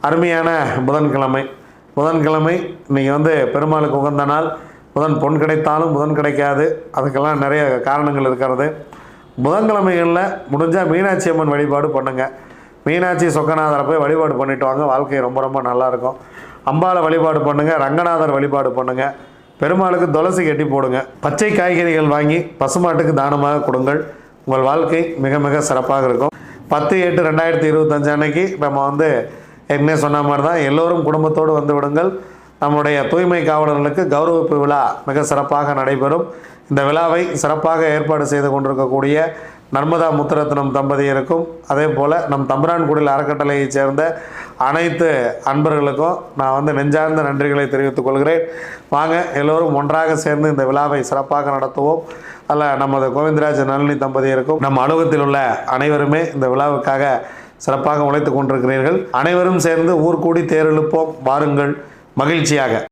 அருமையான புதன்கிழமை. புதன்கிழமை இன்றைக்கி பெருமாளுக்கு உகந்த நாள். புதன் பொன் கிடைத்தாலும் புதன் கிடைக்காது, அதுக்கெல்லாம் நிறைய காரணங்கள் இருக்கிறது. புதன்கிழமைகளில் முடிஞ்சால் மீனாட்சி அம்மன் வழிபாடு பண்ணுங்கள். மீனாட்சி சொக்கநாதரை போய் வழிபாடு பண்ணிட்டு வாங்க, வாழ்க்கை ரொம்ப ரொம்ப நல்லாயிருக்கும். அம்பாளை வழிபாடு பண்ணுங்கள், ரங்கநாதர் வழிபாடு பண்ணுங்கள், பெருமாளுக்கு துளசி கட்டி போடுங்க, பச்சை காய்கறிகள் வாங்கி பசுமாட்டுக்கு தானமாக கொடுங்கள். உங்கள் வாழ்க்கை மிக மிக சிறப்பாக இருக்கும். 10/8/2025 அன்னைக்கு நம்ம ஏற்கனவே சொன்ன மாதிரி தான் எல்லோரும் குடும்பத்தோடு வந்து விடுங்கள். நம்முடைய தூய்மை காவலர்களுக்கு கௌரவிப்பு விழா மிக சிறப்பாக நடைபெறும். இந்த விழாவை சிறப்பாக ஏற்பாடு செய்து கொண்டிருக்கக்கூடிய நர்மதா முத்துரத்னம் தம்பதியருக்கும் அதே போல் நம் தம்புரான்குடியில் அறக்கட்டளையைச் சேர்ந்த அனைத்து அன்பர்களுக்கும் நான் நெஞ்சார்ந்த நன்றிகளை தெரிவித்துக் கொள்கிறேன். வாங்க எல்லோரும் ஒன்றாக சேர்ந்து இந்த விழாவை சிறப்பாக நடத்துவோம். அதில் நமது கோவிந்தராஜ் நளினி தம்பதியருக்கும் நம் அலுவலகத்தில் உள்ள அனைவருமே இந்த விழாவுக்காக சிறப்பாக உழைத்து கொண்டிருக்கிறீர்கள். அனைவரும் சேர்ந்து ஊர் கூடி தேரெழுப்போம், வாருங்கள் மகிழ்ச்சியாக.